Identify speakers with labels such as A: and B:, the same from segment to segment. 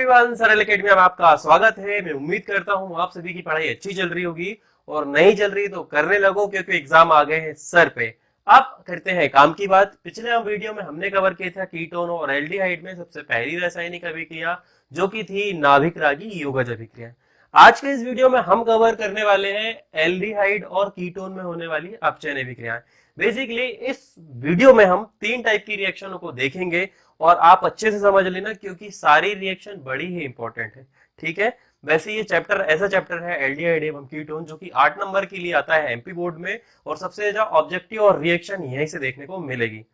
A: Everyone, सरल academy में आपका स्वागत है। मैं उम्मीद करता हूं आप सभी की पढ़ाई अच्छी चल रही होगी और नहीं चल रही तो करने लगो, क्योंकि एग्जाम आ गए हैं सर पे। अब करते हैं काम की बात। पिछले हम वीडियो में हमने कवर किया था कीटोन और एल्डिहाइड में सबसे पहली रासायनिक अभिक्रिया, जो की थी नाभिक रागी योगज अभिक्रिया। आज के इस वीडियो में हम कवर करने वाले हैं एल्डिहाइड और कीटोन में होने वाली अपचयन अभिक्रियाएं। बेसिकली इस वीडियो में हम तीन टाइप की रिएक्शनों को देखेंगे और आप अच्छे से समझ लेना, क्योंकि सारी रिएक्शन बड़ी ही इंपॉर्टेंट है। ठीक है। वैसे ये चैप्टर ऐसा चैप्टर है एल्डिहाइड एवं कीटोन, जो कि 8 नंबर के लिए आता है एमपी बोर्ड में, और सबसे ज्यादा ऑब्जेक्टिव और रिएक्शन यहीं से देखने को मिलेगी।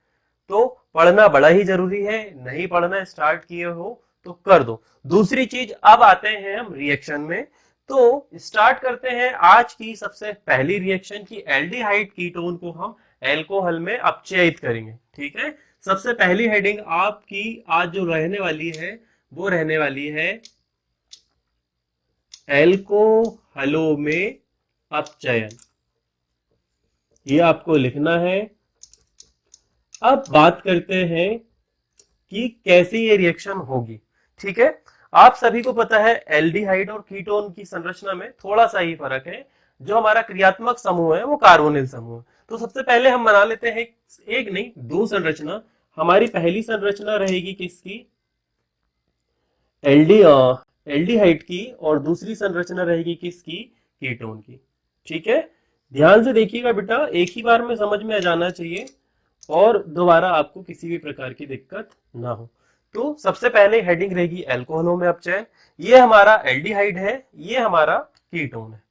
A: तो पढ़ना बड़ा ही जरूरी है। नहीं पढ़ना स्टार्ट किए हो तो कर दो। दूसरी चीज, अब आते हैं हम रिएक्शन में। तो स्टार्ट करते हैं आज की सबसे पहली रिएक्शन की एल्डिहाइड कीटोन को हम एल्कोहल में अपचयित करेंगे। ठीक है। सबसे पहली हेडिंग आपकी आज जो रहने वाली है वो रहने वाली है एल्कोहलों में अपचयन। ये आपको लिखना है। अब बात करते हैं कि कैसे ये रिएक्शन होगी। ठीक है। आप सभी को पता है एल्डिहाइड और कीटोन की संरचना में थोड़ा सा ही फर्क है। जो हमारा क्रियात्मक समूह है वो कार्बोनिल समूह है। तो सबसे पहले हम बना लेते हैं एक नहीं दो संरचना। हमारी पहली संरचना रहेगी किसकी? एल्डिहाइड की, और दूसरी संरचना रहेगी किसकी? कीटोन की। ठीक है। ध्यान से देखिएगा बेटा, एक ही बार में समझ में आ जाना चाहिए और दोबारा आपको किसी भी प्रकार की दिक्कत ना हो। तो सबसे पहले हेडिंग रहेगी एल्कोहलों में अपचयन। ये हमारा एल्डिहाइड है, ये हमारा कीटोन है।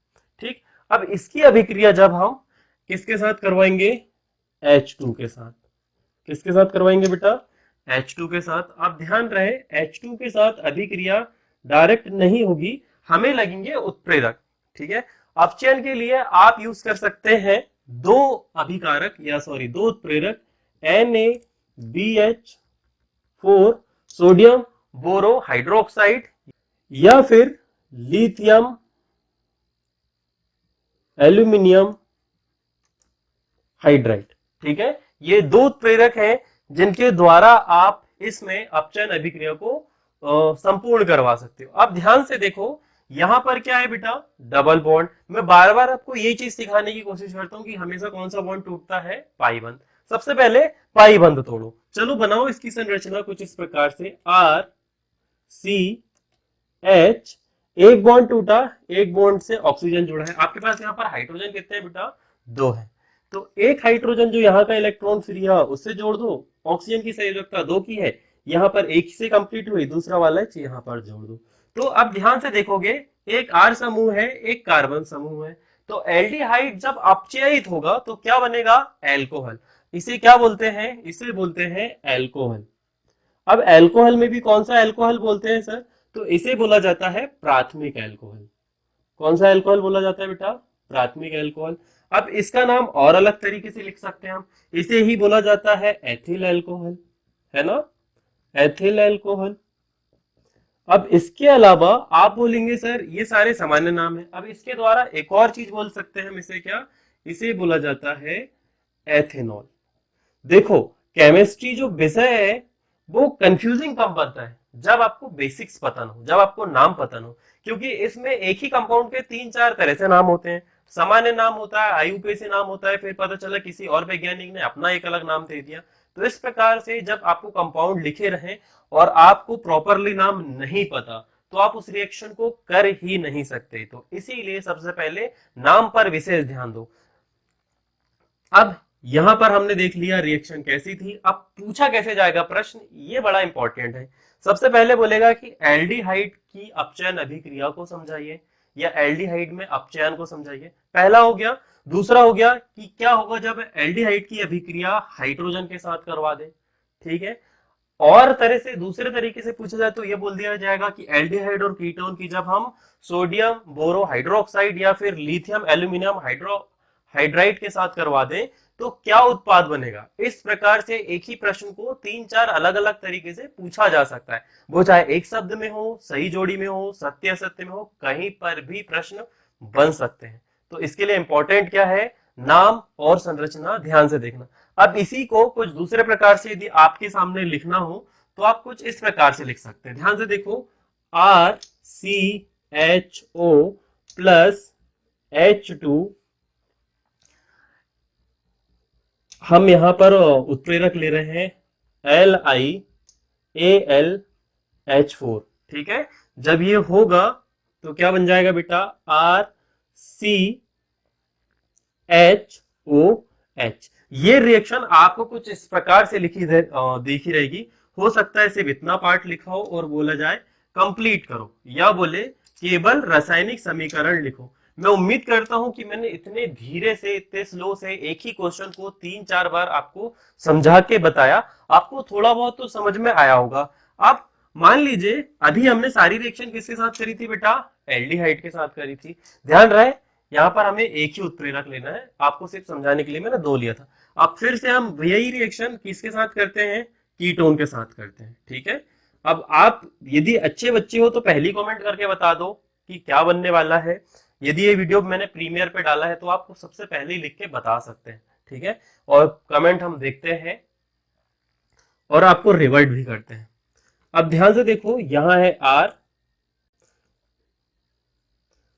A: ठीक। अब इसकी अभिक्रिया जब हम किसके साथ करवाएंगे? H2 के साथ। किसके साथ करवाएंगे बेटा? H2 के साथ। आप ध्यान रहे H2 के साथ अभिक्रिया डायरेक्ट नहीं होगी, हमें लगेंगे उत्प्रेरक। ठीक है। अपचयन के लिए आप यूज कर सकते हैं दो अभिकारक दो उत्प्रेरक NaBH4 सोडियम बोरो हाइड्रोक्साइड, या फिर लिथियम एल्यूमिनियम हाइड्राइड। ठीक है। ये दो उत्प्रेरक हैं जिनके द्वारा आप इसमें अपचयन अभिक्रिया को संपूर्ण करवा सकते हो। अब ध्यान से देखो, यहां पर क्या है बेटा? Double bond. मैं बार बार आपको ये चीज सिखाने की कोशिश करता हूं कि हमेशा कौन सा बॉन्ड टूटता है? पाई बंध। सबसे पहले पाई बंध तोड़ो। चलो बनाओ इसकी संरचना कुछ इस प्रकार से। R C H, एक बॉन्ड टूटा, एक बॉन्ड से ऑक्सीजन जुड़ा है। आपके पास यहाँ पर हाइड्रोजन कितने हैं बेटा? 2 है। तो एक हाइड्रोजन जो यहाँ का इलेक्ट्रॉन फ्री है उससे जोड़ दो। ऑक्सीजन की संयोजकता 2 की है, यहाँ पर एक से कंप्लीट हुई, दूसरा वाला यहाँ पर जोड़ दो। तो अब ध्यान से देखोगे, एक R समूह है, एक कार्बन समूह है। तो एल्डिहाइड जब अपचयित होगा तो क्या बनेगा? एल्कोहल। इसे क्या बोलते हैं? इसे बोलते हैं एल्कोहल। अब एल्कोहल में भी कौन सा एल्कोहल बोलते हैं सर? तो इसे बोला जाता है प्राथमिक एल्कोहल। कौन सा एल्कोहल बोला जाता है बेटा? प्राथमिक एल्कोहल। अब इसका नाम और अलग तरीके से लिख सकते हैं हम, इसे ही बोला जाता है एथिल एल्कोहल, है ना? Ethyl alcohol. अब इसके अलावा आप बोलेंगे सर ये सारे सामान्य नाम है। अब इसके द्वारा एक और चीज बोल सकते हैं हम, इसे क्या? इसे बोला जाता है एथेनॉल। देखो, केमिस्ट्री जो विषय है वो कंफ्यूजिंग कब बनता है? जब आपको बेसिक्स पता ना हो, जब आपको नाम पता ना हो। क्योंकि इसमें एक ही कंपाउंड के 3-4 तरह से नाम होते हैं। सामान्य नाम होता है, आईयूपीए से नाम होता है, फिर पता चला किसी और वैज्ञानिक ने अपना एक अलग नाम दे दिया। तो इस प्रकार से जब आपको कंपाउंड लिखे रहे और आपको प्रॉपरली नाम नहीं पता, तो आप उस रिएक्शन को कर ही नहीं सकते। तो इसीलिए सबसे पहले नाम पर विशेष ध्यान दो। अब यहां पर हमने देख लिया रिएक्शन कैसी थी। अब पूछा कैसे जाएगा प्रश्न, ये बड़ा इंपॉर्टेंट है। सबसे पहले बोलेगा कि एल्डिहाइड की अपचयन अभिक्रिया को समझाइए, या एल्डिहाइड में अपचयन को समझाइए। पहला हो गया। दूसरा हो गया कि क्या होगा जब एल्डिहाइड की अभिक्रिया हाइड्रोजन के साथ करवा दे। ठीक है। और तरह से दूसरे तरीके से पूछा जाए तो यह बोल दिया जाएगा कि एल्डिहाइड और कीटोन की जब हम सोडियम बोरो हाइड्रोक्साइड या फिर लिथियम एल्यूमिनियम हाइड्राइड के साथ करवा दें तो क्या उत्पाद बनेगा। इस प्रकार से एक ही प्रश्न को 3-4 अलग अलग तरीके से पूछा जा सकता है। वो चाहे एक शब्द में हो, सही जोड़ी में हो, सत्य असत्य में हो, कहीं पर भी प्रश्न बन सकते हैं। तो इसके लिए इंपॉर्टेंट क्या है? नाम और संरचना ध्यान से देखना। अब इसी को कुछ दूसरे प्रकार से यदि आपके सामने लिखना हो तो आप कुछ इस प्रकार से लिख सकते हैं। ध्यान से देखो, RCHO प्लस H2, हम यहां पर उत्प्रेरक ले रहे हैं LiAlH4। ठीक है, जब ये होगा तो क्या बन जाएगा बेटा, RCHOH। ये रिएक्शन आपको कुछ इस प्रकार से देखी रहेगी। हो सकता है सिर्फ इतना पार्ट लिखा हो और बोला जाए कंप्लीट करो, या बोले केवल रासायनिक समीकरण लिखो। मैं उम्मीद करता हूं कि मैंने इतने धीरे से, इतने स्लो से एक ही क्वेश्चन को 3-4 बार आपको समझा के बताया, आपको थोड़ा बहुत तो समझ में आया होगा। आप मान लीजिए अभी हमने सारी रिएक्शन किसके साथ करी थी बेटा, एल्डिहाइड के साथ करी थी। ध्यान रहे यहाँ पर हमें एक ही उत्प्रेरक लेना है, आपको सिर्फ समझाने के लिए मैंने 2 लिया था। अब फिर से हम यही रिएक्शन किसके साथ करते हैं, कीटोन के साथ करते हैं। ठीक है, अब आप यदि अच्छे बच्चे हो तो पहली कमेंट करके बता दो कि क्या बनने वाला है। यदि ये वीडियो मैंने प्रीमियर पे डाला है तो आप सबसे पहले ही लिख के बता सकते हैं। ठीक है, और कमेंट हम देखते हैं और आपको रिवर्ट भी करते हैं। अब ध्यान से देखो, यहां है R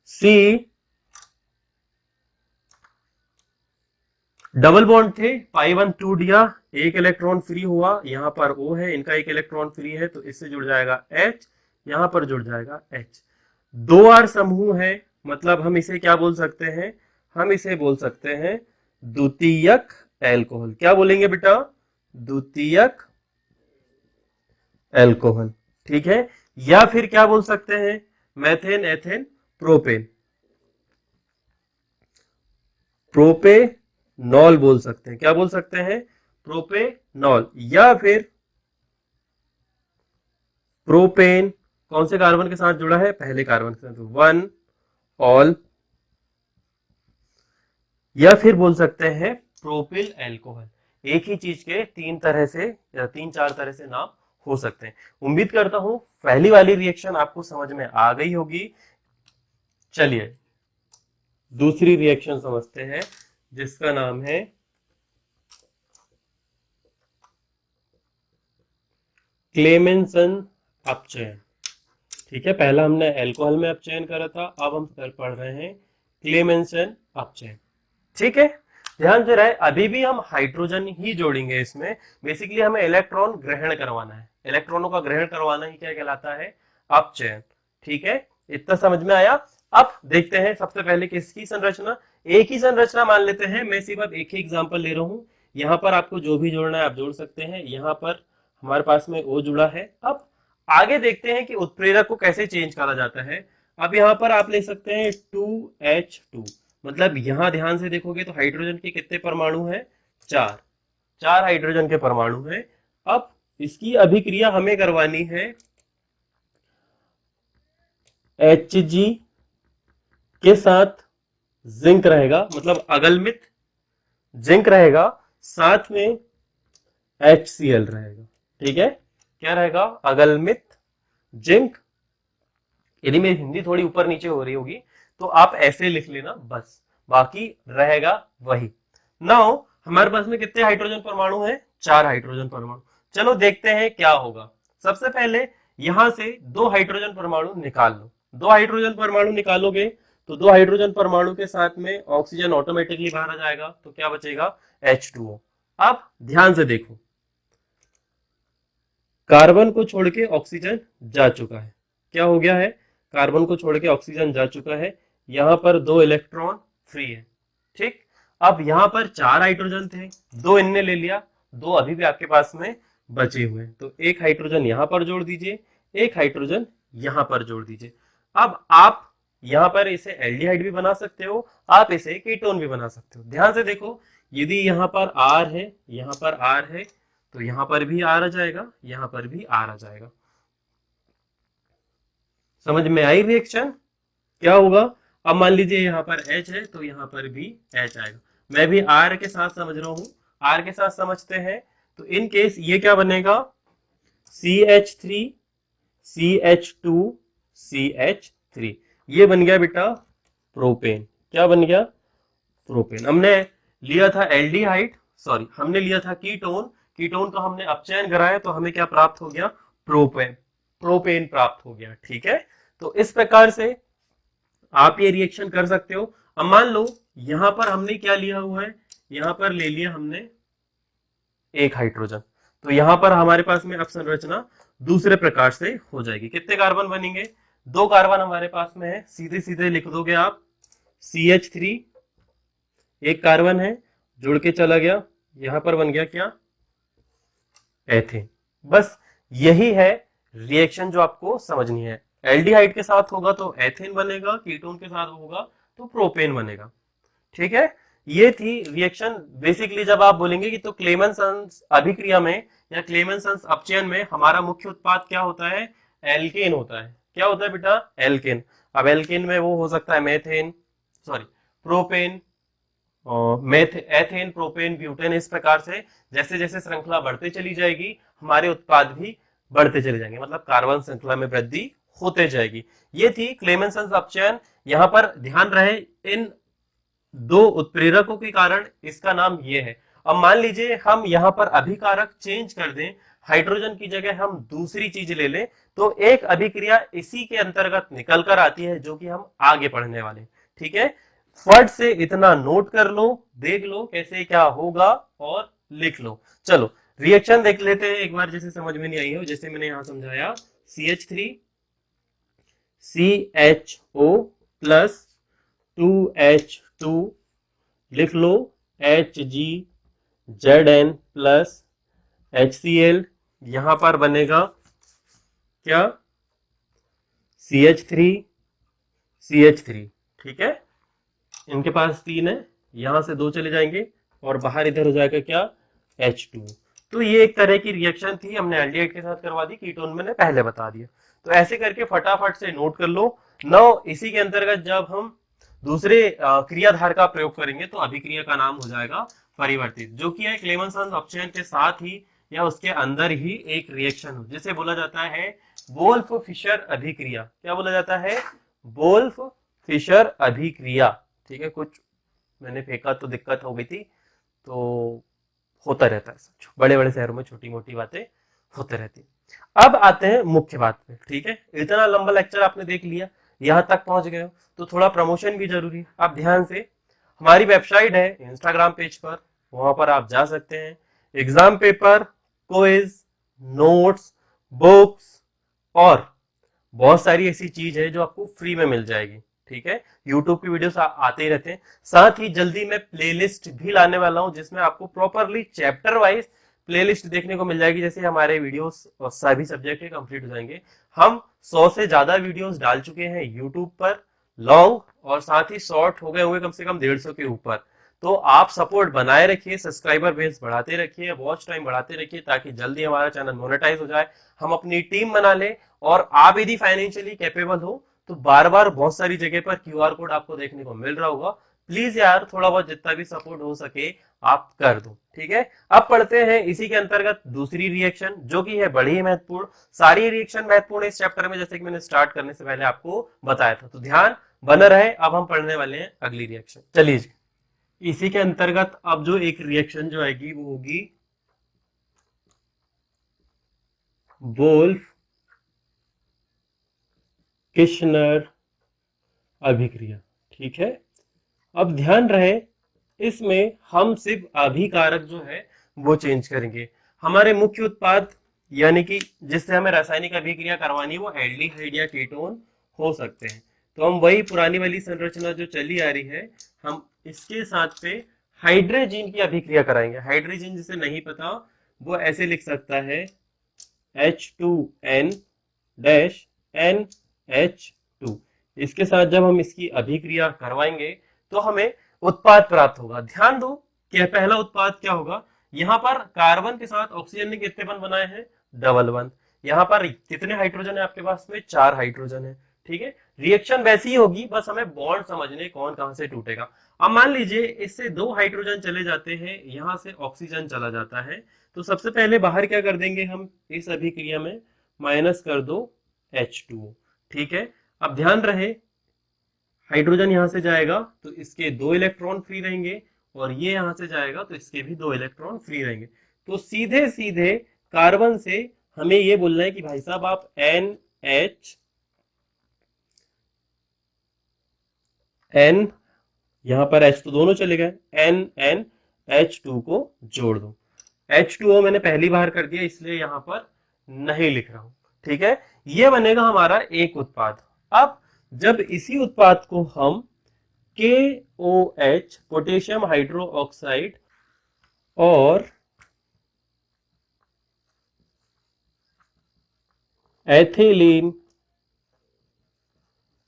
A: C, डबल बॉन्ड थे, पाई 1 टूट गया, एक इलेक्ट्रॉन फ्री हुआ, यहां पर O है, इनका एक इलेक्ट्रॉन फ्री है तो इससे जुड़ जाएगा H, यहां पर जुड़ जाएगा H। 2R समूह है, मतलब हम इसे क्या बोल सकते हैं, हम इसे बोल सकते हैं द्वितीयक एल्कोहल। क्या बोलेंगे बेटा, द्वितीयक एल्कोहल। ठीक है, या फिर क्या बोल सकते हैं, मेथेन, एथेन, प्रोपेन, प्रोपेनॉल बोल सकते हैं। क्या बोल सकते हैं, प्रोपेनॉल, या फिर प्रोपेन कौन से कार्बन के साथ जुड़ा है, पहले कार्बन के साथ, 1 ऑल, या फिर बोल सकते हैं प्रोपिल एल्कोहल। एक ही चीज के 3 तरह से या 3-4 तरह से नाम हो सकते हैं। उम्मीद करता हूं पहली वाली रिएक्शन आपको समझ में आ गई होगी। चलिए दूसरी रिएक्शन समझते हैं जिसका नाम है क्लेमेंसन अपचयन। ठीक है, पहला हमने अल्कोहल में अपचयन करा था, अब हम पढ़ रहे हैं क्लेमेंसन अपचयन। ठीक है, ध्यान से रहे, अभी भी हम हाइड्रोजन ही जोड़ेंगे इसमें। बेसिकली हमें इलेक्ट्रॉन ग्रहण करवाना है, इलेक्ट्रॉनों का ग्रहण करवाना ही क्या कहलाता है, अपचयन। ठीक है, इतना समझ में आया। अब देखते हैं सबसे पहले किसकी संरचना, एक ही संरचना मान लेते हैं, मैं सिर्फ एक ही एग्जांपल ले रहा हूं। यहां पर आपको जो भी जोड़ना है आप जोड़ सकते हैं। यहां पर हमारे पास में O जुड़ा है। अब आगे देखते हैं कि उत्प्रेरक को कैसे चेंज करा जाता है। अब यहां पर आप ले सकते हैं 2H2, मतलब यहां ध्यान से देखोगे तो हाइड्रोजन के कितने परमाणु हैं, 4 हाइड्रोजन के परमाणु हैं। अब इसकी अभिक्रिया हमें करवानी है Hg के साथ जिंक रहेगा, मतलब अगलमित जिंक रहेगा, साथ में HCl रहेगा। ठीक है, क्या रहेगा, अगलमित जिंक। यदि मेरी हिंदी थोड़ी ऊपर नीचे हो रही होगी तो आप ऐसे लिख लेना बस, बाकी रहेगा वही। नाउ हमारे पास में कितने हाइड्रोजन परमाणु हैं, 4 हाइड्रोजन परमाणु। चलो देखते हैं क्या होगा। सबसे पहले यहां से 2 हाइड्रोजन परमाणु निकाल लो। 2 हाइड्रोजन परमाणु निकालोगे तो 2 हाइड्रोजन परमाणु के साथ में ऑक्सीजन ऑटोमेटिकली बाहर आ जाएगा, तो क्या बचेगा, H2O। अब ध्यान से देखो, कार्बन को छोड़ के ऑक्सीजन जा चुका है। क्या हो गया है, कार्बन को छोड़ के ऑक्सीजन जा चुका है, यहां पर 2 इलेक्ट्रॉन फ्री है। ठीक, अब यहां पर 4 हाइड्रोजन थे, 2 इनने ले लिया, 2 अभी भी आपके पास में बचे हुए हैं, तो एक हाइड्रोजन यहां पर जोड़ दीजिए, एक हाइड्रोजन यहां पर जोड़ दीजिए। अब आप यहां पर इसे एल्डिहाइड भी बना सकते हो, आप इसे कीटोन भी बना सकते हो। ध्यान से देखो, यदि यहां पर R है, यहां पर R है, तो यहां पर भी R आ जाएगा, यहां पर भी R आ जाएगा। समझ में आई रिएक्शन, क्या होगा। अब मान लीजिए यहाँ पर H है तो यहाँ पर भी H आएगा। मैं भी R के साथ समझ रहा हूं, R के साथ समझते हैं, तो इन केस ये क्या बनेगा, CH3 CH2 CH3, ये बन गया बेटा प्रोपेन। क्या बन गया, प्रोपेन। हमने लिया था एल्डिहाइड, सॉरी हमने लिया था कीटोन, कीटोन का हमने अपचयन कराया तो हमें क्या प्राप्त हो गया, प्रोपेन। प्रोपेन प्राप्त हो गया। ठीक है, तो इस प्रकार से आप ये रिएक्शन कर सकते हो। अब मान लो यहां पर हमने क्या लिया हुआ है, यहां पर ले लिया हमने एक हाइड्रोजन, तो यहां पर हमारे पास में अब संरचना दूसरे प्रकार से हो जाएगी। कितने कार्बन बनेंगे, 2 कार्बन हमारे पास में है, सीधे सीधे लिख दोगे आप CH3, एक कार्बन है जुड़ के चला गया, यहां पर बन गया क्या, एथेन। बस यही है रिएक्शन जो आपको समझनी है। एल्डिहाइड के साथ होगा तो एथेन बनेगा, कीटोन के साथ होगा तो प्रोपेन बनेगा। ठीक है, ये थी रिएक्शन। बेसिकली जब आप बोलेंगे कि तो क्लेमेंसन्स अभिक्रिया में या क्लेमेंसन्स अपचयन में हमारा मुख्य उत्पाद क्या होता है, एल्केन होता है। क्या होता है बेटा, एल्केन। अब एल्केन में वो हो सकता है methane, sorry propane, ethane, propane, butane. इस प्रकार से जैसे जैसे श्रृंखला बढ़ती चली जाएगी हमारे उत्पाद भी बढ़ते चले जाएंगे, मतलब कार्बन श्रृंखला में वृद्धि होते जाएगी। ये थी क्लेमेंसन्स अपचयन। यहाँ पर ध्यान रहे इन 2 उत्प्रेरकों के कारण इसका नाम ये है। अब मान लीजिए हम यहाँ पर अभिकारक चेंज कर दें, हाइड्रोजन की जगह हम दूसरी चीज ले लें, तो एक अभिक्रिया इसी के अंतर्गत निकल कर आती है जो कि हम आगे पढ़ने वाले। ठीक है, फट से इतना नोट कर लो, देख लो कैसे क्या होगा और लिख लो। चलो रिएक्शन देख लेते हैं एक बार, जैसे समझ में नहीं आई हो, जैसे मैंने यहां समझाया CH3 CHO प्लस 2H2 लिख लो, HgZn प्लस HCl, यहां पर बनेगा क्या, CH3 CH3। ठीक है, इनके पास 3 है, यहां से 2 चले जाएंगे और बाहर इधर हो जाएगा क्या, H2। तो ये एक तरह की रिएक्शन थी, हमने एल्डिहाइड के साथ करवा दी, कीटोन मैंने पहले बता दिया। तो ऐसे करके फटाफट से नोट कर लो। नाउ इसी के अंतर्गत जब हम दूसरे क्रियाधार का प्रयोग करेंगे तो अभिक्रिया का नाम हो जाएगा परिवर्तित, जो कि है क्लेमेंसन्स अपचयन के साथ ही या उसके अंदर ही एक रिएक्शन हो, जिसे बोला जाता है वोल्फ फिशर अभिक्रिया। क्या बोला जाता है, वोल्फ फिशर अभिक्रिया। ठीक है, कुछ मैंने फेंका तो दिक्कत हो गई थी, तो होता रहता है, बड़े बड़े शहरों में छोटी मोटी बातें होते रहती। अब आते हैं मुख्य बात पे। ठीक है, इतना लंबा लेक्चर आपने देख लिया, यहां तक पहुंच गए हो तो थोड़ा प्रमोशन भी जरूरी है। आप ध्यान से, हमारी वेबसाइट है इंस्टाग्राम पेज पर, वहां पर आप जा सकते हैं। Exam paper, quiz, notes, books और बहुत सारी ऐसी चीज है जो आपको फ्री में मिल जाएगी। ठीक है, यूट्यूब की वीडियोस आते ही रहते हैं, साथ ही जल्दी मैं प्लेलिस्ट भी लाने वाला हूं जिसमें आपको प्रॉपरली चैप्टर वाइज प्लेलिस्ट देखने को मिल जाएगी। जैसे हमारे वीडियोस सभी सब्जेक्ट के कंप्लीट हो जाएंगे। हम 100 से ज्यादा वीडियोस डाल चुके हैं यूट्यूब पर, लॉन्ग और साथ ही शॉर्ट हो गए होंगे कम से कम 150 के ऊपर। तो आप सपोर्ट बनाए रखिए, सब्सक्राइबर बेस बढ़ाते रखिए, वॉच टाइम बढ़ाते रखिए, ताकि जल्दी हमारा चैनल मोनेटाइज हो जाए, हम अपनी टीम बना ले। और आप यदि फाइनेंशियली कैपेबल हो तो बार बार बहुत सारी जगह पर QR कोड आपको देखने को मिल रहा होगा, प्लीज यार थोड़ा बहुत जितना भी सपोर्ट हो सके आप कर दो। ठीक है, अब पढ़ते हैं इसी के अंतर्गत दूसरी रिएक्शन, जो कि है बड़ी ही महत्वपूर्ण। सारी रिएक्शन महत्वपूर्ण इस चैप्टर में, जैसे कि मैंने स्टार्ट करने से पहले आपको बताया था, तो ध्यान बना रहे। अब हम पढ़ने वाले हैं अगली रिएक्शन। चलिए जी, इसी के अंतर्गत अब जो एक रिएक्शन जो आएगी वो होगी वोल्फ किश्नर अभिक्रिया। ठीक है, अब ध्यान रहे इसमें हम सिर्फ अभिकारक जो है वो चेंज करेंगे। हमारे मुख्य उत्पाद यानी कि जिससे हमें रासायनिक अभिक्रिया करवानी वो एल्डिहाइड या कीटोन हो सकते हैं। तो हम वही पुरानी वाली संरचना जो चली आ रही है, हम इसके साथ पे हाइड्रोजन की अभिक्रिया कराएंगे। हाइड्रोजन जिसे नहीं पता वो ऐसे लिख सकता है H2N डैश NH2। इसके साथ जब हम इसकी अभिक्रिया करवाएंगे तो हमें उत्पाद प्राप्त होगा। ध्यान दो कि पहला उत्पाद क्या होगा, यहाँ पर कार्बन के साथ ऑक्सीजन ने कितने बंध बनाए हैं, डबल बंध। यहाँ पर कितने हाइड्रोजन है आपके पास में, 4 हाइड्रोजन है। ठीक है, रिएक्शन वैसी ही होगी, बस हमें बॉन्ड समझने कौन कहां से टूटेगा। अब मान लीजिए इससे 2 हाइड्रोजन चले जाते हैं, यहां से ऑक्सीजन चला जाता है, तो सबसे पहले बाहर क्या कर देंगे हम, इस अभिक्रिया में माइनस कर दो H2O। ठीक है, अब ध्यान रहे हाइड्रोजन यहां से जाएगा तो इसके 2 इलेक्ट्रॉन फ्री रहेंगे, और ये यहां से जाएगा तो इसके भी 2 इलेक्ट्रॉन फ्री रहेंगे। तो सीधे सीधे कार्बन से हमें ये बोलना है कि भाई साहब आप NH N, यहां पर H2 दोनों चले गए, NH2 को जोड़ दो। H2O मैंने पहली बार कर दिया इसलिए यहां पर नहीं लिख रहा हूं, ठीक है। ये बनेगा हमारा एक उत्पाद। अब जब इसी उत्पाद को हम KOH पोटेशियम हाइड्रो ऑक्साइड और एथिलीन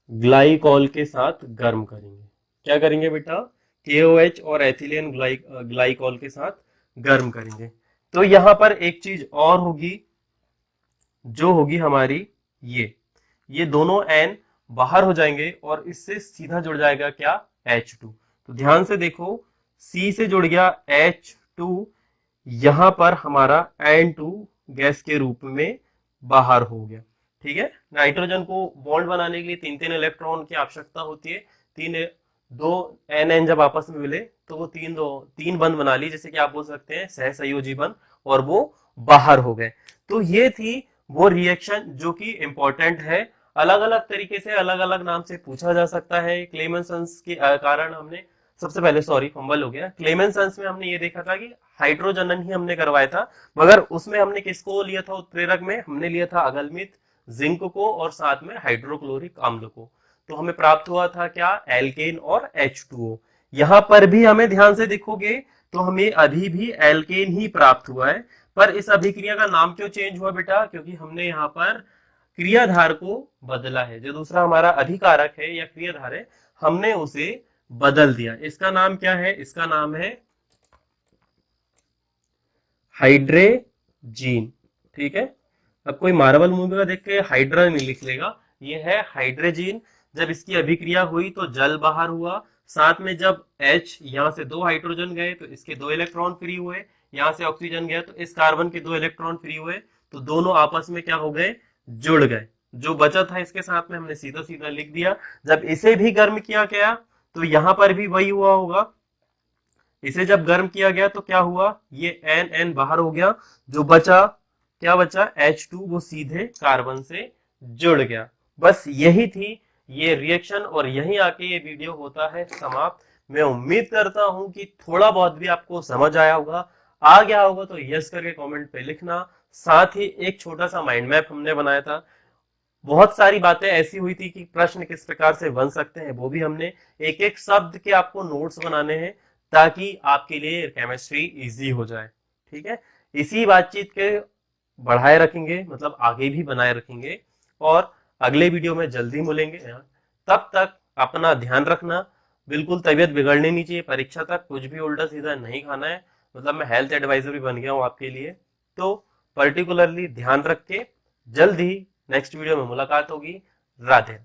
A: ग्लाइकॉल के साथ गर्म करेंगे, क्या करेंगे बेटा, KOH और एथिलीन ग्लाइकॉल के साथ गर्म करेंगे, तो यहां पर एक चीज और होगी जो होगी हमारी, ये दोनों एन बाहर हो जाएंगे और इससे सीधा जुड़ जाएगा क्या, H2। तो ध्यान से देखो, C से जुड़ गया H2, यहां पर हमारा N2 गैस के रूप में बाहर हो गया, ठीक है। नाइट्रोजन को बॉन्ड बनाने के लिए 3-3 इलेक्ट्रॉन की आवश्यकता होती है, दो एन जब आपस में मिले तो वो तीन बंध बना ली, जैसे कि आप बोल सकते हैं सहसंयोजी बंध, और वो बाहर हो गए। तो ये थी वो रिएक्शन जो कि इंपॉर्टेंट है, अलग अलग तरीके से अलग अलग नाम से पूछा जा सकता है। क्लेमेंसन्स के कारण हमने सबसे पहले, सॉरी फंबल हो गया, क्लेमेंसन्स में हमने ये देखा था कि हाइड्रोजनन ही हमने करवाया था, मगर उसमें हमने किसको लिया था उत्प्रेरक में, हमने लिया था अगलमित जिंक को और साथ में हाइड्रोक्लोरिक अम्ल को। तो हमें प्राप्त हुआ था क्या, एल्केन और H2O। यहां पर भी हमें ध्यान से देखोगे तो हमें अभी भी एल्केन ही प्राप्त हुआ है, पर इस अभिक्रिया का नाम क्यों चेंज हुआ बेटा, क्योंकि हमने यहाँ पर क्रियाधार को बदला है। जो दूसरा हमारा अभिकारक है या क्रियाधार है, हमने उसे बदल दिया। इसका नाम क्या है, इसका नाम है हाइड्रेजीन, ठीक है। अब कोई मार्वल मूवी का देख के हाइड्रा नहीं लिख लेगा, ये है हाइड्रेजीन। जब इसकी अभिक्रिया हुई तो जल बाहर हुआ, साथ में जब H यहां से 2 हाइड्रोजन गए तो इसके 2 इलेक्ट्रॉन फ्री हुए, यहां से ऑक्सीजन गया तो इस कार्बन के 2 इलेक्ट्रॉन फ्री हुए, तो दोनों आपस में क्या हो गए, जुड़ गए। जो बचा था इसके साथ में हमने सीधा सीधा लिख दिया। जब इसे भी गर्म किया गया तो यहां पर भी वही हुआ होगा, इसे जब गर्म किया गया तो क्या हुआ, ये एन बाहर हो गया, जो बचा क्या बचा, H2, वो सीधे कार्बन से जुड़ गया। बस यही थी ये रिएक्शन, और यहीं आके ये वीडियो होता है समाप्त। मैं उम्मीद करता हूं कि थोड़ा बहुत भी आपको समझ आया होगा, आ गया होगा तो यस करके कमेंट पे लिखना। साथ ही एक छोटा सा माइंड मैप हमने बनाया था, बहुत सारी बातें ऐसी हुई थी कि प्रश्न किस प्रकार से बन सकते हैं, वो भी हमने एक एक शब्द के आपको नोट्स बनाने हैं ताकि आपके लिए केमिस्ट्री इजी हो जाए, ठीक है। इसी बातचीत के बढ़ाए रखेंगे, मतलब आगे भी बनाए रखेंगे, और अगले वीडियो में जल्दी मिलेंगे। तब तक अपना ध्यान रखना, बिल्कुल तबीयत बिगड़नी नहीं चाहिए, परीक्षा तक कुछ भी उल्टा सीधा नहीं खाना है, मतलब मैं हेल्थ एडवाइजर भी बन गया हूँ आपके लिए। तो पर्टिकुलरली ध्यान रख के जल्द ही नेक्स्ट वीडियो में मुलाकात होगी। राधे।